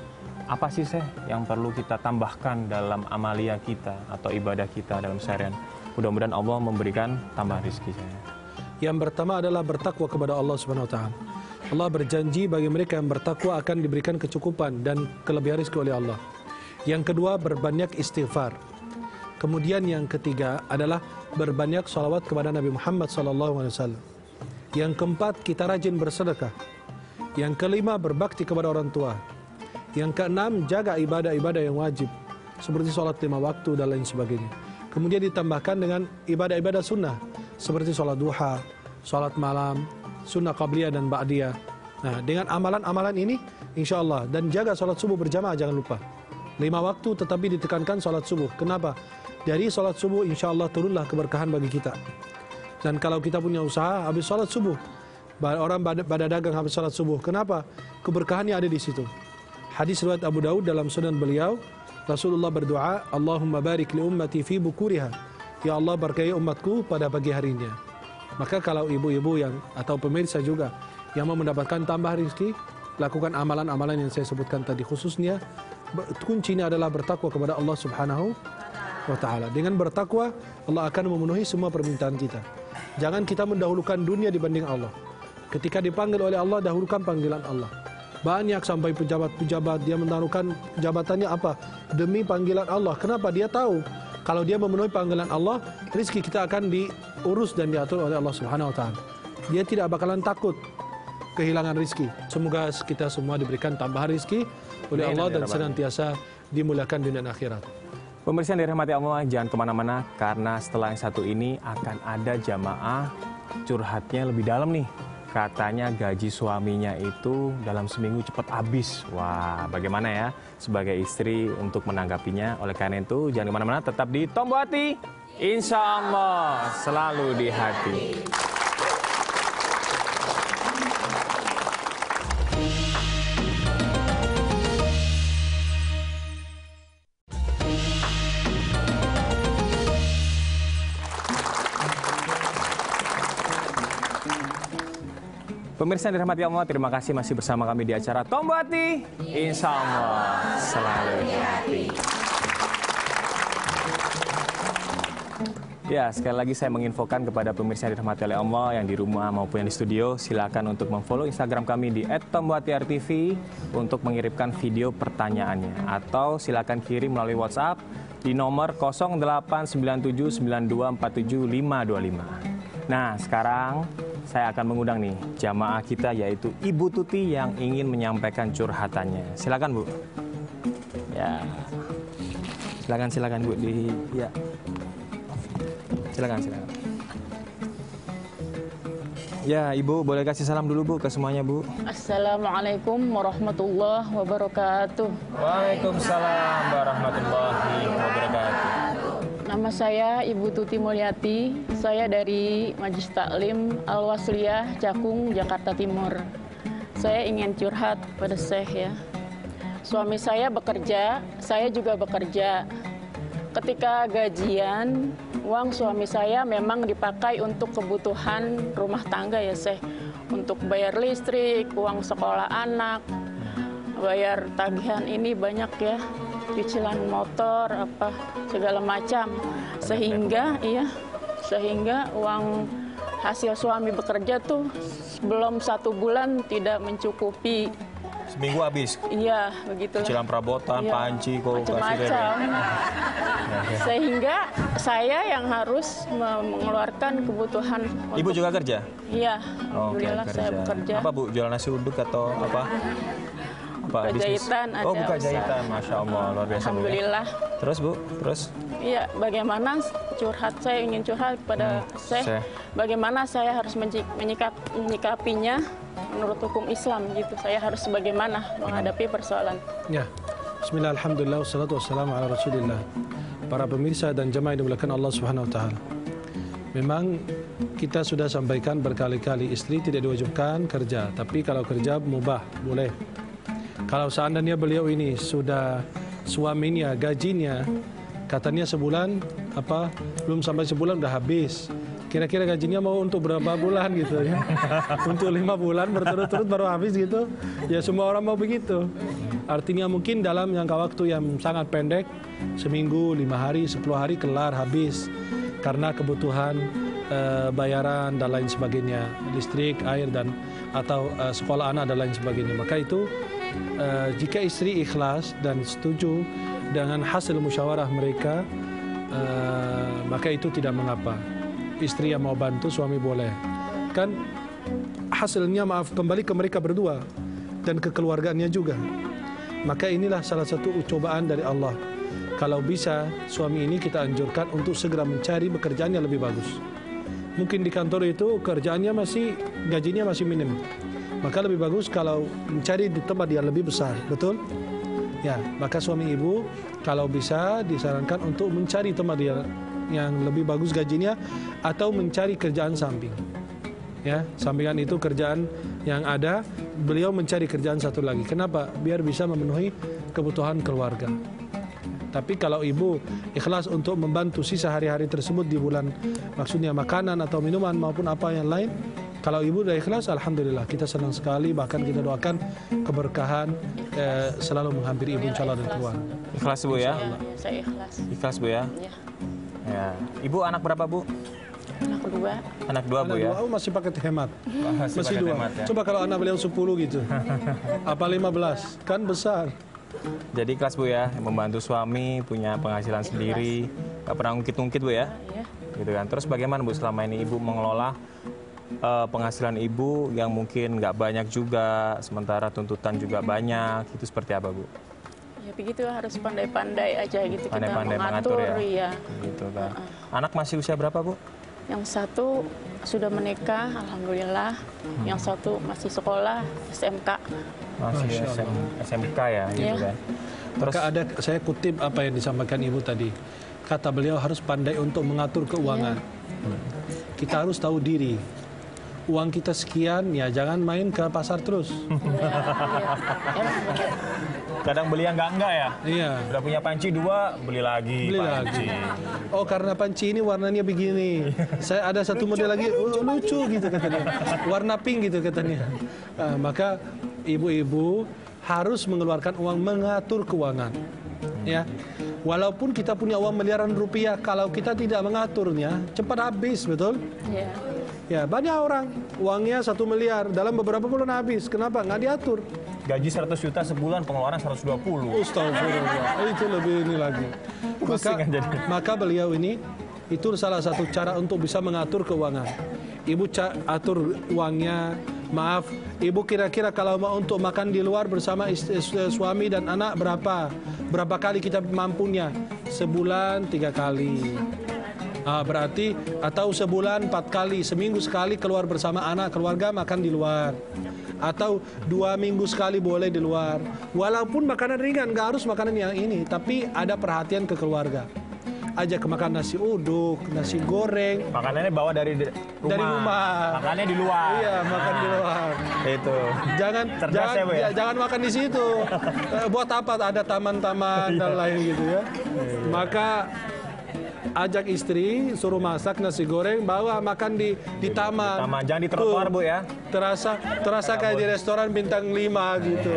Apa sih yang perlu kita tambahkan dalam amalia kita atau ibadah kita dalam seharian? Mudah-mudahan Allah memberikan tambah rezeki saya. Yang pertama adalah bertakwa kepada Allah Subhanahu wa taala. Allah berjanji bagi mereka yang bertakwa akan diberikan kecukupan dan kelebihan rezeki oleh Allah. Yang kedua, berbanyak istighfar. Kemudian yang ketiga adalah berbanyak salawat kepada Nabi Muhammad SAW. Yang keempat, kita rajin bersedekah. Yang kelima, berbakti kepada orang tua. Yang keenam, jaga ibadah-ibadah yang wajib, seperti sholat 5 waktu dan lain sebagainya. Kemudian ditambahkan dengan ibadah-ibadah sunnah, seperti sholat duha, sholat malam, sunnah qabliyah dan ba'diyah. Nah, dengan amalan-amalan ini, insya Allah, dan jaga sholat subuh berjamaah, jangan lupa. 5 waktu tetapi ditekankan sholat subuh. Kenapa? Dari sholat subuh insya Allah turunlah keberkahan bagi kita. Dan kalau kita punya usaha, habis sholat subuh, orang pada dagang habis sholat subuh. Kenapa? Keberkahannya ada di situ. Hadis riwayat Abu Daud dalam sunan beliau, Rasulullah berdoa, Allahumma barik li ummati fi bukuriha. Ya Allah, berkahi umatku pada pagi harinya. Maka kalau ibu-ibu yang atau pemirsa juga yang mau mendapatkan tambah rezeki, lakukan amalan-amalan yang saya sebutkan tadi, khususnya kuncinya adalah bertakwa kepada Allah Subhanahu wa ta'ala. Dengan bertakwa, Allah akan memenuhi semua permintaan kita. Jangan kita mendahulukan dunia dibanding Allah. Ketika dipanggil oleh Allah, dahulukan panggilan Allah. Banyak sampai pejabat-pejabat dia menaruhkan jabatannya apa? Demi panggilan Allah. Kenapa? Dia tahu kalau dia memenuhi panggilan Allah, rezeki kita akan diurus dan diatur oleh Allah Subhanahu wa taala. Dia tidak bakalan takut kehilangan rezeki. Semoga kita semua diberikan tambahan rezeki oleh Allah dan senantiasa dimuliakan dunia dan akhirat. Pemirsa yang dirahmati Allah, jangan kemana-mana karena setelah yang satu ini akan ada jamaah curhatnya lebih dalam nih. Katanya gaji suaminya itu dalam seminggu cepat habis. Wah, bagaimana ya sebagai istri untuk menanggapinya? Oleh karena itu, jangan kemana-mana, tetap di Tombo Hati. Insya Allah selalu di hati. Pemirsa yang dirahmati Allah, terima kasih masih bersama kami di acara Tombo Hati. Insya Allah selalu di hati. Ya, sekali lagi saya menginfokan kepada pemirsa yang dirahmati oleh Allah yang di rumah maupun yang di studio, silakan untuk memfollow Instagram kami di @tombohatiRTV untuk mengirimkan video pertanyaannya, atau silakan kirim melalui WhatsApp di nomor 089792475525. Nah, sekarang saya akan mengundang nih jamaah kita, yaitu Ibu Tuti yang ingin menyampaikan curhatannya. Silakan Bu. Ya, silakan Bu. Ya, silakan. Ya, Ibu boleh kasih salam dulu Bu ke semuanya Bu. Assalamualaikum warahmatullahi wabarakatuh. Waalaikumsalam warahmatullahi wabarakatuh. Nama saya Ibu Tuti Mulyati. Saya dari Majelis Taklim Al-Wasliyah, Cakung, Jakarta Timur. Saya ingin curhat pada Syekh ya. Suami saya bekerja, saya juga bekerja. Ketika gajian, uang suami saya memang dipakai untuk kebutuhan rumah tangga ya Syekh. Untuk bayar listrik, uang sekolah anak, bayar tagihan ini banyak ya. Cicilan motor apa segala macam, sehingga uang hasil suami bekerja tuh belum 1 bulan tidak mencukupi. Seminggu habis. Iya, begitu. Cicilan perabotan, panci, macam-macam. Sehingga saya yang harus mengeluarkan kebutuhan. Ibu juga kerja? Iya, alhamdulillah saya bekerja. Apa Bu, jualan nasi uduk atau apa? Buka jahitan ada. Oh, buka jahitan, Masya Allah, luar biasa. Alhamdulillah. Bu, ya. Terus Bu, terus? Iya, bagaimana saya ingin curhat kepada Syekh, bagaimana saya harus menyikapinya menurut hukum Islam gitu. Saya harus bagaimana menghadapi persoalan. Ya, bismillah, alhamdulillah, wassalatu wassalamu ala rasulillah. Para pemirsa dan jemaah yang dimuliakan Allah Subhanahu wa taala. Memang kita sudah sampaikan berkali-kali, istri tidak diwajibkan kerja, tapi kalau kerja mubah, boleh. Kalau seandainya beliau ini sudah suaminya gajinya katanya sebulan belum sampai sebulan udah habis. Kira-kira gajinya mau untuk berapa bulan gitu ya? Untuk 5 bulan berturut-turut baru habis gitu. Ya semua orang mau begitu. Artinya mungkin dalam jangka waktu yang sangat pendek, seminggu, 5 hari, 10 hari kelar habis karena kebutuhan bayaran dan lain sebagainya, listrik, air dan atau sekolah anak dan lain sebagainya. Maka itu jika istri ikhlas dan setuju dengan hasil musyawarah mereka, maka itu tidak mengapa. Istri yang mau bantu, suami boleh. Kan hasilnya kembali ke mereka berdua dan ke keluarganya juga. Maka inilah salah satu cobaan dari Allah. Kalau bisa, suami ini kita anjurkan untuk segera mencari pekerjaan yang lebih bagus. Mungkin di kantor itu kerjaannya gajinya masih minim. Maka lebih bagus kalau mencari di tempat yang lebih besar, betul? Ya, maka suami ibu kalau bisa disarankan untuk mencari tempat yang lebih bagus gajinya atau mencari kerjaan samping. Ya, sampingan itu kerjaan yang ada, beliau mencari kerjaan satu lagi. Kenapa? Biar bisa memenuhi kebutuhan keluarga. Tapi kalau ibu ikhlas untuk membantu sisa hari-hari tersebut di bulan, maksudnya makanan atau minuman maupun apa yang lain, Kalau ibu udah ikhlas, alhamdulillah kita senang sekali. Bahkan kita doakan keberkahan selalu menghampiri ibu insya Allah dan keluarga. Ikhlas Bu ya? Saya ikhlas. Ikhlas Bu ya? Ya. Ya. Ibu anak berapa Bu? Anak kedua. Anak dua Bu ya? Dua, masih pakai hemat. Masih pakai dua. hemat, ya? Coba kalau anak beliau 10 gitu. Apa 15? Kan besar. Jadi ikhlas Bu ya, membantu suami, punya penghasilan sendiri, gak pernah ngungkit-ngungkit Bu ya? Ya. Gitu kan. Terus bagaimana Bu selama ini Ibu mengelola penghasilan Ibu yang mungkin nggak banyak juga, sementara tuntutan juga banyak, itu seperti apa Bu? Ya begitu, harus pandai-pandai aja gitu. Pandai-pandai kita mengatur ya? ya. Gitu kan. Anak masih usia berapa Bu? Yang satu sudah menikah, alhamdulillah. Yang satu masih sekolah, SMK. Masih SMK ya, gitu Iya. kan. Terus Maka ada, saya kutip apa yang disampaikan ibu tadi. Kata beliau harus pandai untuk mengatur keuangan. Kita harus tahu diri. Uang kita sekian, ya jangan main ke pasar terus. kadang beli yang enggak ya? Iya. Udah punya panci 2, beli lagi. Beli panci. lagi. Oh karena panci ini warnanya begini. Saya ada satu model lagi, oh, lucu gitu katanya. Warna pink gitu katanya. Maka ibu-ibu harus mengeluarkan uang mengatur keuangan. Ya, walaupun kita punya uang miliaran rupiah, kalau kita tidak mengaturnya cepat habis, betul? Ya. Ya, banyak orang uangnya 1 miliar dalam beberapa bulan habis. Kenapa? Nggak diatur. Gaji 100 juta sebulan, pengeluaran 120. Astagfirullah. Itu lebih ini lagi. Maka beliau ini itu salah satu cara untuk bisa mengatur keuangan. Ibu atur uangnya. Maaf, ibu kira-kira kalau mau untuk makan di luar bersama suami dan anak berapa kali kita mampunya? Sebulan 3 kali. Berarti atau sebulan 4 kali, seminggu sekali keluar bersama anak keluarga makan di luar, atau 2 minggu sekali boleh di luar. Walaupun makanan ringan, nggak harus makanan yang ini, tapi ada perhatian ke keluarga. Ajak makan nasi uduk, nasi goreng. Makanannya bawa dari rumah. Dari rumah. Makannya di luar. Iya, makan di luar. Itu. Jangan makan di situ. Buat apa? Ada taman-taman dan lain gitu ya. Maka ajak istri, suruh masak nasi goreng, bawa makan di taman. Taman, jangan di trotoar Bu ya. Terasa kayak di restoran bintang 5 gitu.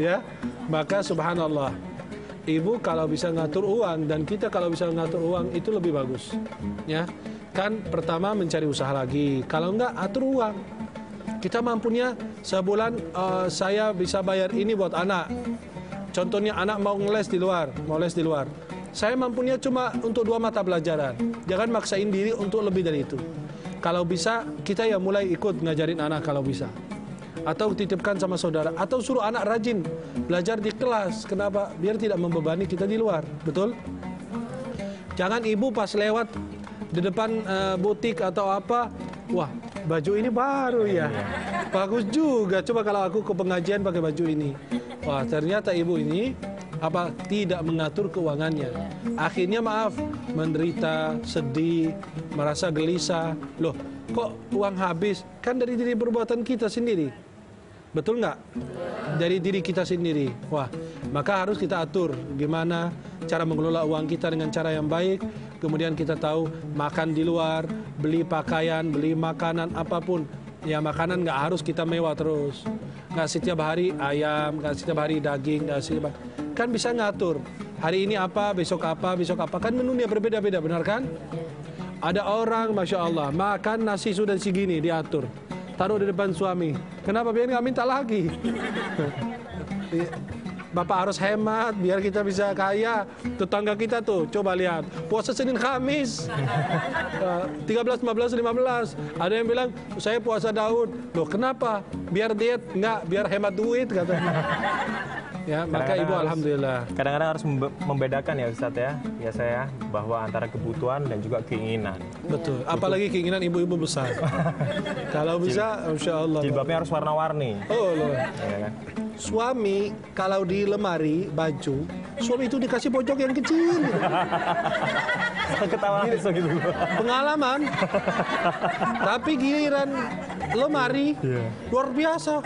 Ya. Maka subhanallah. Ibu kalau bisa ngatur uang dan kita kalau bisa ngatur uang itu lebih bagus. Ya. Kan pertama mencari usaha lagi. Kalau enggak atur uang. Kita mampunya sebulan saya bisa bayar ini buat anak. Contohnya anak mau les di luar. Saya mampunya cuma untuk 2 mata pelajaran. Jangan maksain diri untuk lebih dari itu. Kalau bisa, kita ya mulai ikut ngajarin anak kalau bisa. Atau titipkan sama saudara. Atau suruh anak rajin belajar di kelas. Kenapa? Biar tidak membebani kita di luar. Betul? Jangan ibu pas lewat di depan butik atau apa, wah baju ini baru ya. Bagus juga. Coba kalau aku ke pengajian pakai baju ini. Wah ternyata ibu ini tidak mengatur keuangannya. Akhirnya maaf, menderita, sedih, merasa gelisah. Loh, kok uang habis? Kan dari diri perbuatan kita sendiri. Betul nggak? Dari diri kita sendiri. Wah, maka harus kita atur gimana cara mengelola uang kita dengan cara yang baik. Kemudian kita tahu makan di luar, beli pakaian, beli makanan apapun. Ya makanan nggak harus kita mewah terus. Nggak setiap hari ayam, nggak setiap hari daging, nggak setiap kan bisa ngatur. Hari ini apa, besok apa, kan menunya berbeda-beda, benar kan? Ada orang, Masya Allah, makan nasi sudah segini, diatur. Taruh di depan suami. Kenapa? Biar nggak minta lagi. Bapak harus hemat, biar kita bisa kaya. Tetangga kita tuh, coba lihat. Puasa Senin Kamis. 13, 14, 15. Ada yang bilang, saya puasa Daud. Loh kenapa? Biar diet? Enggak, biar hemat duit katanya. Ya, maka ibu alhamdulillah. Kadang-kadang harus membedakan ya Ustadz ya saya bahwa antara kebutuhan dan juga keinginan. Betul. Apalagi keinginan ibu-ibu besar. Kalau bisa, insya Allah. Jilbabnya harus warna-warni. Oh loh. Ya kan? Suami kalau di lemari baju, suami itu dikasih pojok yang kecil. Ketawa langsung gitu. Pengalaman. Tapi giliran lemari luar biasa.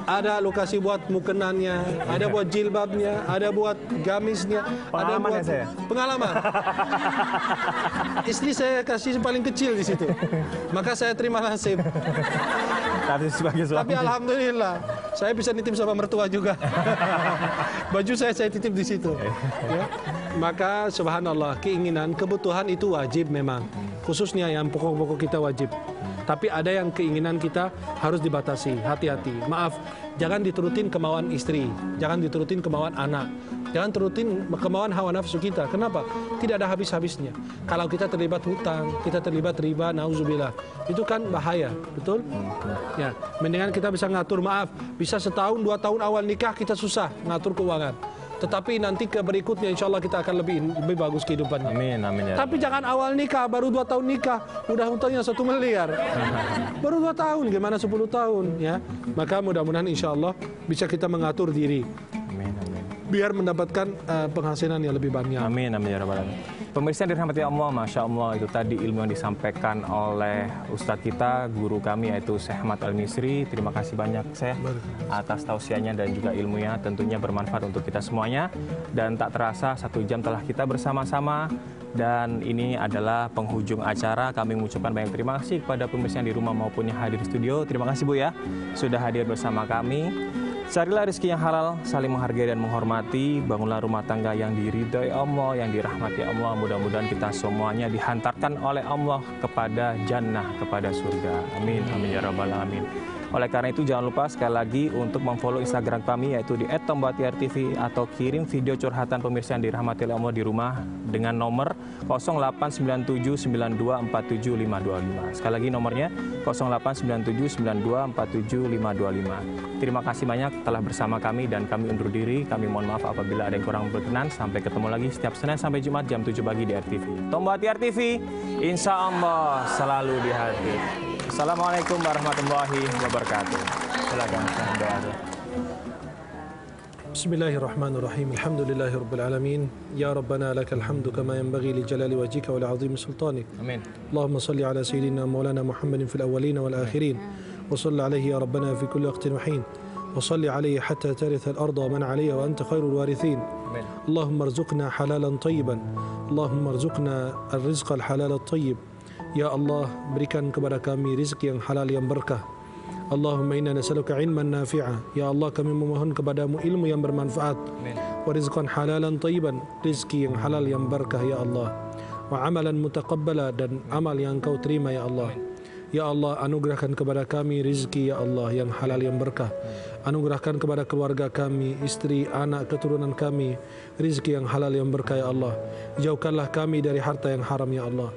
Ada lo kasih buat mukenannya, ada buat jilbabnya, ada buat gamisnya, ada Pengalaman buat ya saya? pengalaman. Istri saya kasih paling kecil di situ, maka saya terima nasib. Tapi sebagai suami. Tapi alhamdulillah, saya bisa nitip sama mertua juga. Baju saya titip di situ. Ya. Maka subhanallah, keinginan, kebutuhan itu wajib memang. Khususnya yang pokok-pokok kita wajib. Tapi ada yang keinginan kita harus dibatasi, hati-hati. Maaf, jangan diturutin kemauan istri, jangan diturutin kemauan anak, jangan turutin kemauan hawa nafsu kita. Kenapa? Tidak ada habis-habisnya. Kalau kita terlibat hutang, kita terlibat riba, nauzubillah, itu kan bahaya, betul? Ya, mendingan kita bisa ngatur, maaf, bisa setahun, 2 tahun awal nikah kita susah ngatur keuangan. Tetapi nanti ke berikutnya insya Allah kita akan lebih bagus kehidupannya. Amin, amin ya. Tapi jangan awal nikah, baru 2 tahun nikah, udah hutangnya 1 miliar. Baru 2 tahun, gimana 10 tahun ya. Maka mudah-mudahan insya Allah bisa kita mengatur diri. Amin, amin. Biar mendapatkan penghasilan yang lebih banyak. Amin, amin ya rabbal alamin. Pemirsa yang dirahmati Allah, Masya Allah, itu tadi ilmu yang disampaikan oleh Ustadz kita, guru kami yaitu Syekh Ahmad Al-Misri. Terima kasih banyak Syekh atas tausiahnya dan juga ilmunya, tentunya bermanfaat untuk kita semuanya. Dan tak terasa 1 jam telah kita bersama-sama. Dan ini adalah penghujung acara. Kami mengucapkan banyak terima kasih kepada pemirsa yang di rumah maupun yang hadir di studio. Terima kasih Bu ya, sudah hadir bersama kami. Carilah rezeki yang halal, saling menghargai dan menghormati, bangunlah rumah tangga yang diridhai Allah, yang dirahmati Allah. Mudah-mudahan kita semuanya dihantarkan oleh Allah kepada jannah, kepada surga. Amin, amin ya rabbal alamin. Oleh karena itu jangan lupa sekali lagi untuk memfollow Instagram kami yaitu di @tombatiartv atau kirim video curhatan pemirsa yang dirahmati oleh Allah di rumah dengan nomor 089792475525. Sekali lagi nomornya 089792475525. Terima kasih banyak telah bersama kami dan kami undur diri. Kami mohon maaf apabila ada yang kurang berkenan. Sampai ketemu lagi setiap Senin sampai Jumat jam 7 pagi di RTV. Tombati RTV, insya Allah selalu di hati. Assalamualaikum warahmatullahi wabarakatuh. Silakan doa. Bismillahirrahmanirrahim. Alhamdulillahirabbil alamin. Ya Rabbana lakal hamdu kama yanbaghi li jalali wajhika wa li 'azimi sultanik. Amin. Allahumma salli ala sayyidina maulana Muhammadin fil awwalin wal akhirin. Wa salli alaihi ya Rabbana fi kulli waqtin wa hin. Wa salli alaihi hatta taritha al-ardha wa man 'alayha wa anta khairul warithin. Amin. Allahumma arzuqna halalan tayyiban. Allahumma arzuqna ar-rizqa al-halal at-tayyib. Ya Allah, berikan kepada kami rizki yang halal yang berkah. Allahumma inna nas'aluka ilman nafi'a. Ya Allah, kami memohon kepadamu ilmu yang bermanfaat. Amin. Wa rizqan halalan tayyiban, rizki yang halal yang berkah ya Allah. Wa amalan mutaqabbala, dan amal yang kau terima ya Allah. Ya Allah, anugerahkan kepada kami rizki ya Allah yang halal yang berkah. Anugerahkan kepada keluarga kami, istri, anak, keturunan kami rizki yang halal yang berkah ya Allah. Jauhkanlah kami dari harta yang haram ya Allah.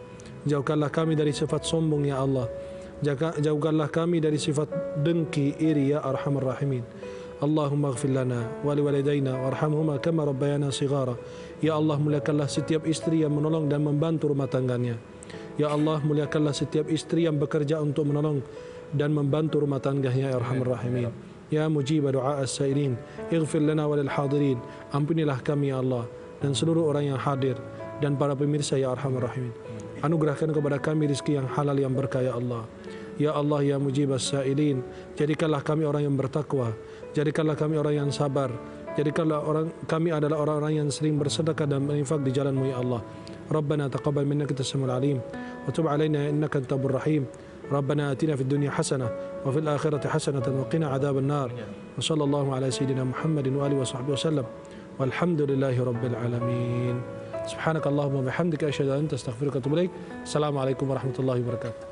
Jauhkanlah kami dari sifat sombong ya Allah. Jauhkanlah kami dari sifat dengki, iri ya arhamar rahimin. Allahumma ighfir lana wa liwalidayna warhamhuma kama rabbayana shighara. Ya Allah, muliakanlah setiap istri yang menolong dan membantu rumah tangganya. Ya Allah, muliakanlah setiap istri yang bekerja untuk menolong dan membantu rumah tangganya ya arhamar rahimin. Ya mujib doa as-sailin, ighfir lana wa lil hadirin. Ampunilah kami ya Allah dan seluruh orang yang hadir dan para pemirsa ya arhamar rahimin. Anugerahkan kepada kami rizki yang halal yang berkah ya Allah. Ya Allah ya mujibas sa'ilin, jadikanlah kami orang yang bertakwa, jadikanlah kami orang yang sabar, jadikanlah kami adalah orang-orang yang sering bersedekah dan berinfak di jalan-Mu ya Allah. Rabbana taqabbal minna innaka as-sami'ul 'alim wa tub 'alaina innaka antat-tawwabur rahim. Rabbana atina fid dunya hasanah wa fil akhirati hasanatan wa qina 'adzaban nar. Wa sallallahu ala sayyidina Muhammadin wa alihi wa sahbihi wasallam. Walhamdulillahi rabbil alamin. Subhanakallahumma wa bihamdika asyhadu an la ilaha illa anta astaghfiruka wa atubu ilaik. Assalamualaikum warahmatullahi wabarakatuh.